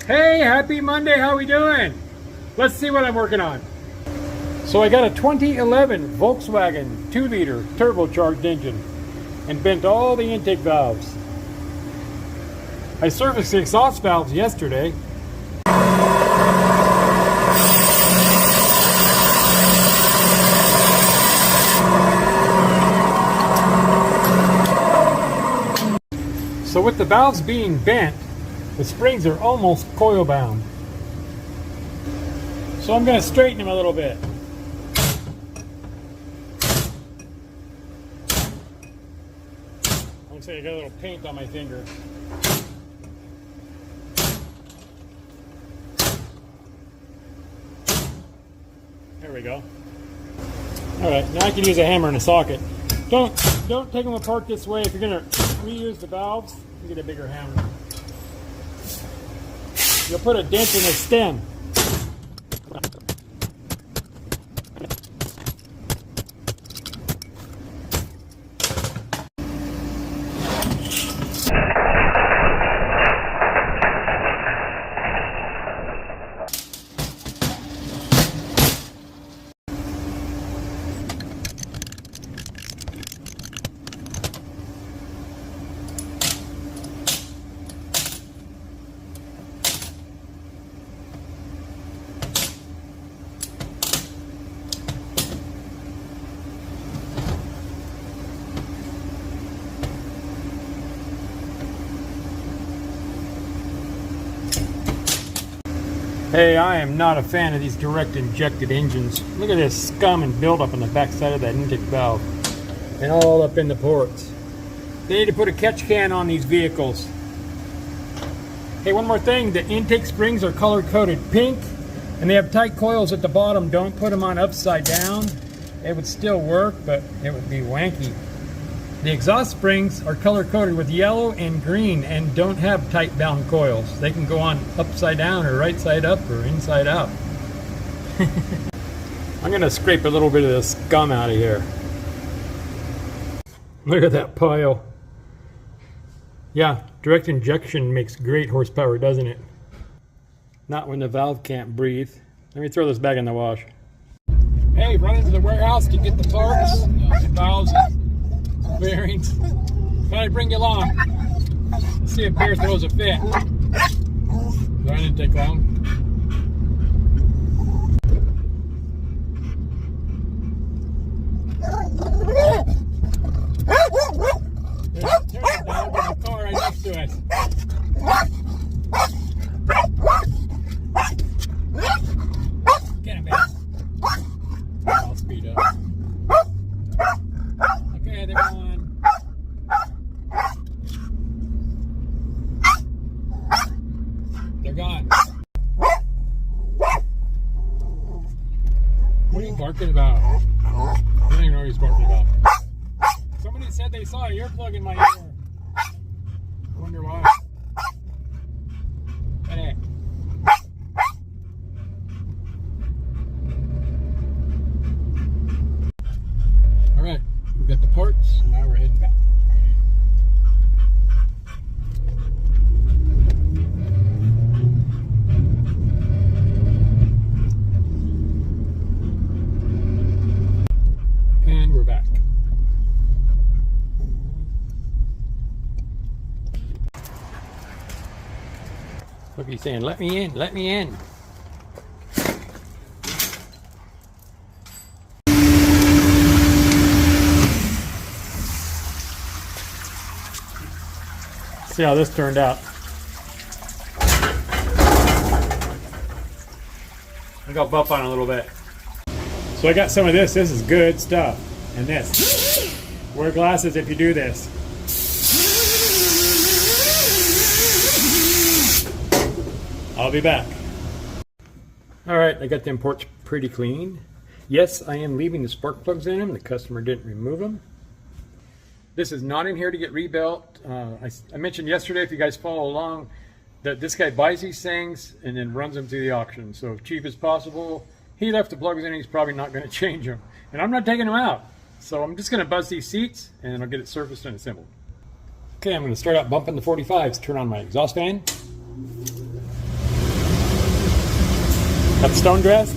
Hey, happy Monday, how we doing? Let's see what I'm working on. So I got a 2011 Volkswagen 2-liter turbocharged engine and bent all the intake valves. I serviced the exhaust valves yesterday. So with the valves being bent, the springs are almost coil bound. So I'm going to straighten them a little bit. Looks like I got a little paint on my finger. There we go. Alright, now I can use a hammer and a socket. Don't take them apart this way. If you're going to reuse the valves, you get a bigger hammer. You'll put a dent in the stem. Hey, I am not a fan of these direct injected engines. Look at this scum and buildup on the backside of that intake valve and all up in the ports. They need to put a catch can on these vehicles. Hey, one more thing, the intake springs are color coded pink and they have tight coils at the bottom. Don't put them on upside down. It would still work, but it would be wanky. The exhaust springs are color coded with yellow and green and don't have tight bound coils. They can go on upside down or right side up or inside out. I'm going to scrape a little bit of this scum out of here. Look at that pile. Yeah, direct injection makes great horsepower, doesn't it? Not when the valve can't breathe. Let me throw this back in the wash. Hey, run into the warehouse to get the parts, the valves, bearings. Thought I'd bring you along. Let's see if Bear throws a fit. That didn't take long. There's a dog in the car right next to us. Get him, Bear. I'll speed up. Okay, they're going. They're gone. What are you barking about? I don't even know what he's barking about. Somebody said they saw an earplug in my ear. I wonder why. Hey. Alright, we've got the parts, now we're heading back. And we're back. Look, he's saying, let me in, let me in. See how this turned out. I got buff on it a little bit. So I got some of this. This is good stuff. And this. Wear glasses if you do this. I'll be back. Alright, I got them ports pretty clean. Yes, I am leaving the spark plugs in them. The customer didn't remove them. This is not in here to get rebuilt. I mentioned yesterday, if you guys follow along, that this guy buys these things and then runs them through the auction. So cheap as possible. He left the plugs in, he's probably not going to change them. And I'm not taking them out. So I'm just going to buzz these seats and then I'll get it serviced and assembled. Okay, I'm going to start out bumping the 45s, turn on my exhaust fan. That's stone dressed.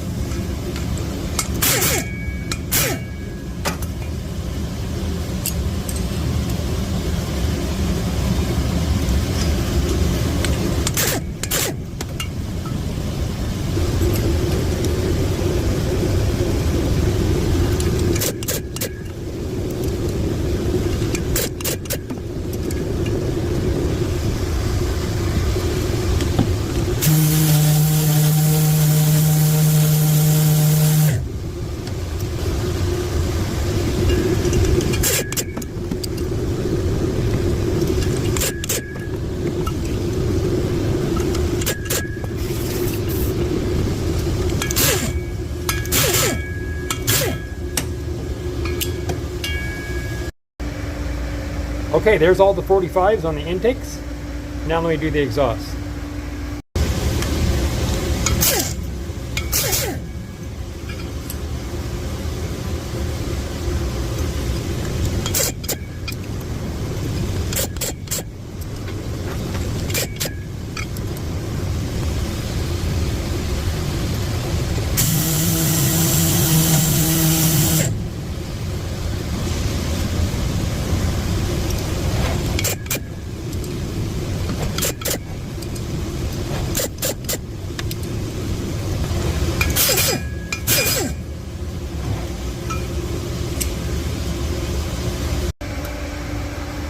Okay, there's all the 45s on the intakes. Now let me do the exhaust.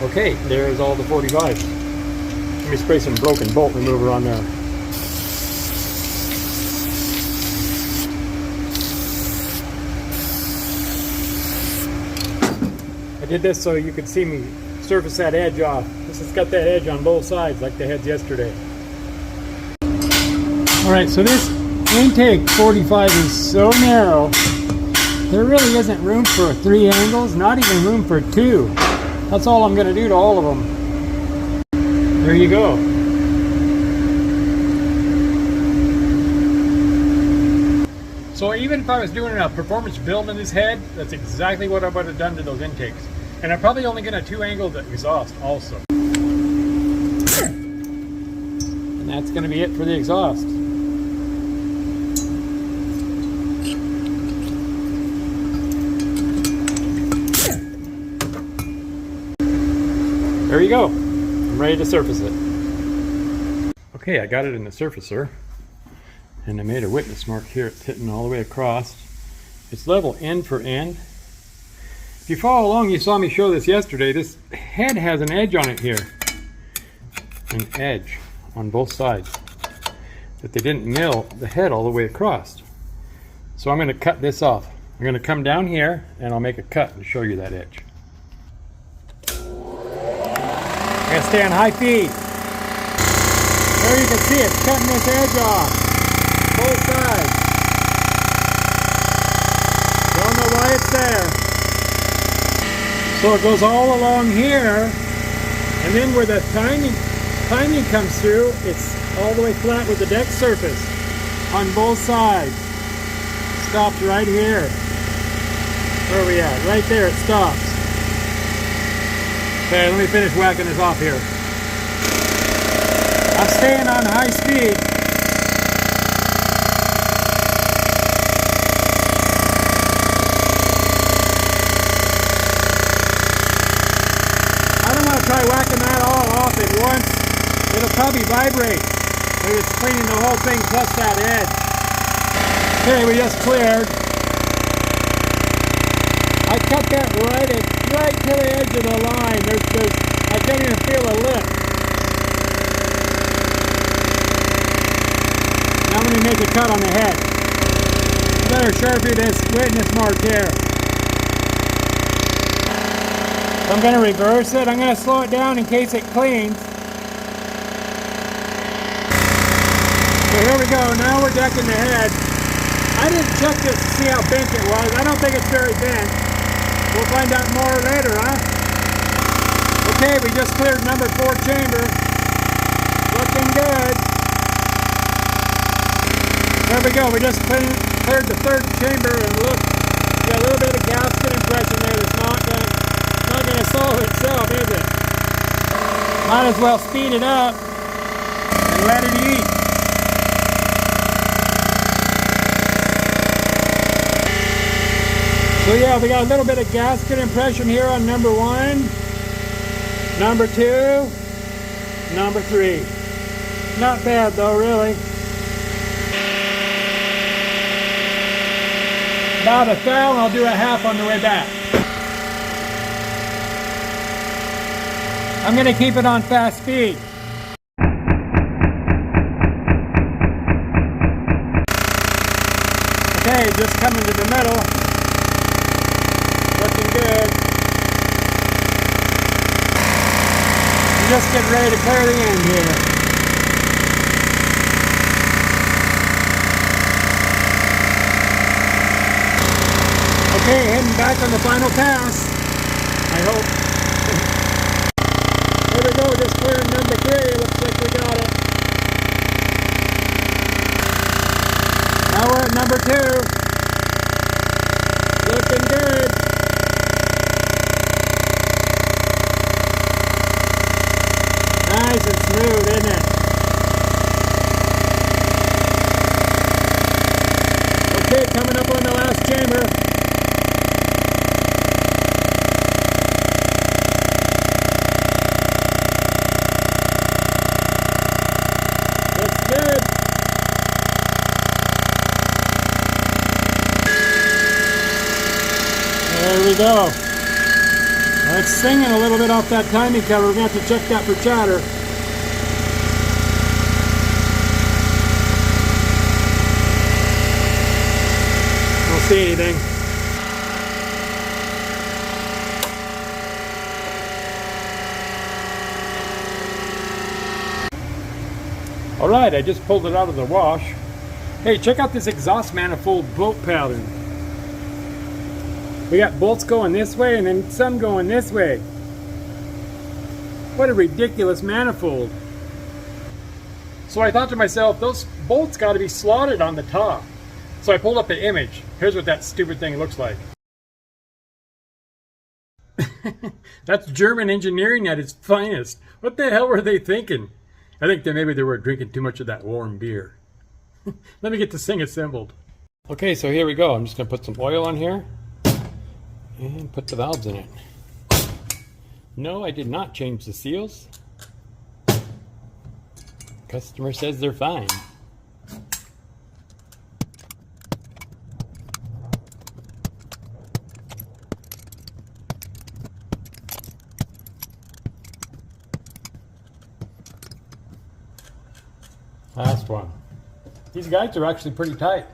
Okay, there's all the 45s. Let me spray some broken bolt remover on there. I did this so you could see me surface that edge off. This has got that edge on both sides like the heads yesterday. Alright, so this intake 45 is so narrow, there really isn't room for 3 angles, not even room for 2. That's all I'm going to do to all of them. There you go. So even if I was doing a performance build in this head, that's exactly what I would have done to those intakes. And I'm probably only going to 2-angle the exhaust also. And that's going to be it for the exhaust. There you go. I'm ready to surface it. Okay, I got it in the surfacer. And I made a witness mark here. It's hitting all the way across. It's level end for end. If you follow along, you saw me show this yesterday. This head has an edge on it here. An edge on both sides. That they didn't mill the head all the way across. So I'm going to cut this off. I'm going to come down here and I'll make a cut to show you that edge. I'm going to stay on high feed. There you can see it, cutting this edge off. Both sides. Don't know why it's there. So it goes all along here, and then where the timing comes through, it's all the way flat with the deck surface on both sides. Stops right here. Where are we at? Right there it stops. Okay, let me finish whacking this off here. I'm staying on high speed. I don't want to try whacking that all off at once. It'll probably vibrate. But it's cleaning the whole thing plus that edge. Okay, we just cleared. I cut that right to the edge of the line. I can't even feel a lip. Now I'm going to make a cut on the head. Better sharpie this witness mark here. So I'm going to reverse it. I'm going to slow it down in case it cleans. So here we go. Now we're decking the head. I didn't check this to see how bent it was. I don't think it's very bent. We'll find out more later, huh? Okay, we just cleared number 4 chamber. Looking good. There we go. We just cleared the 3rd chamber, and look, got a little bit of gasket impression there. That's not going to solve itself, is it? Might as well speed it up and let it eat. So yeah, we got a little bit of gasket impression here on number 1, number 2, number 3. Not bad though, really. About a thou, and I'll do a half on the way back. I'm gonna keep it on fast speed. Okay, just coming to the middle. Looking good. I'm just getting ready to clear the end here. Okay, heading back on the final pass. I hope. There we go, just clearing number 3. Looks like we got it. Now we're at number 2. Looking good. Nice and smooth, isn't it? Okay, coming up on the last chamber. Looks good. There we go. Now it's singing a little bit off that timing cover. We're going to have to check that for chatter. Don't see anything. Alright, I just pulled it out of the wash. Hey, check out this exhaust manifold bolt pattern. We got bolts going this way and then some going this way. What a ridiculous manifold. So I thought to myself, those bolts got to be slotted on the top. So I pulled up the image. Here's what that stupid thing looks like. That's German engineering at its finest. What the hell were they thinking? I think that maybe they were drinking too much of that warm beer. Let me get this thing assembled. Okay, so here we go. I'm just going to put some oil on here and put the valves in it. No, I did not change the seals. Customer says they're fine. Last one. These guides are actually pretty tight,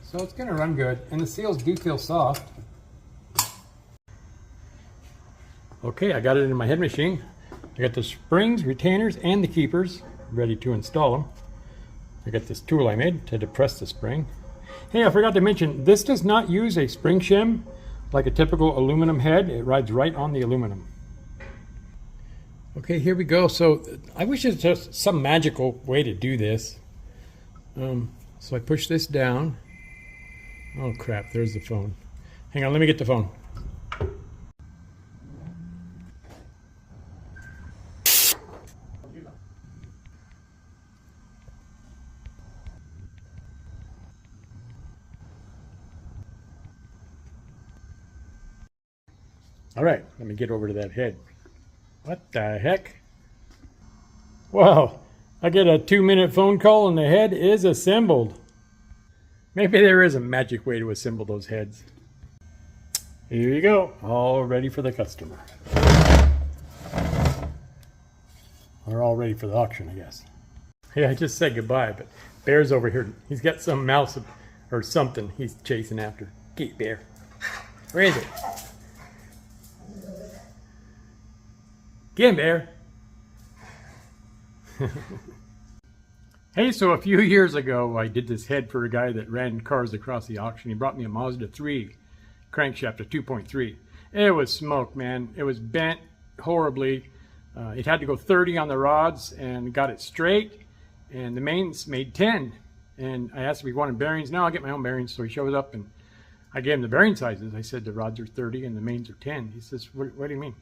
so it's going to run good, and the seals do feel soft. Okay, I got it in my head machine. I got the springs, retainers, and the keepers ready to install them. I got this tool I made to depress the spring. Hey, I forgot to mention, this does not use a spring shim like a typical aluminum head. It rides right on the aluminum. Okay, here we go. So I wish there's just some magical way to do this. So I push this down. Oh crap, there's the phone. Hang on, let me get the phone. All right, let me get over to that head. What the heck? Wow, I get a 2-minute phone call and the head is assembled. Maybe there is a magic way to assemble those heads. Here you go, all ready for the customer. Or all ready for the auction, I guess. Hey, I just said goodbye, but Bear's over here. He's got some mouse or something he's chasing after. Get Bear. Where is it? Get him, Bear. Hey, so a few years ago, I did this head for a guy that ran cars across the auction. He brought me a Mazda 3 crankshaft, a 2.3. It was smoked, man. It was bent horribly. It had to go 30 on the rods and got it straight. And the mains made 10. And I asked if he wanted bearings. No, I'll get my own bearings. So he shows up and I gave him the bearing sizes. I said the rods are 30 and the mains are 10. He says, what do you mean?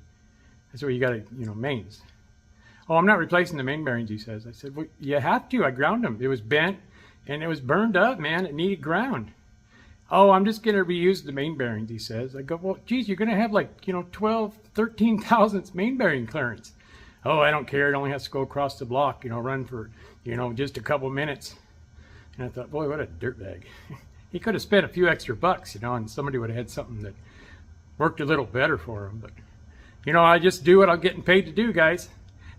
I said, well, you got to, mains. Oh, I'm not replacing the main bearings, he says. I said, well, you have to. I ground them. It was bent and it was burned up, man. It needed ground. Oh, I'm just going to reuse the main bearings, he says. I go, well, geez, you're going to have like, 12, 13 thousandths main bearing clearance. Oh, I don't care. It only has to go across the block, run for, just a couple minutes. And I thought, boy, what a dirtbag. He could have spent a few extra bucks, and somebody would have had something that worked a little better for him. But, I just do what I'm getting paid to do, guys.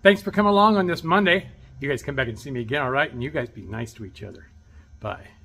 Thanks for coming along on this Monday. You guys come back and see me again, all right? And you guys be nice to each other. Bye.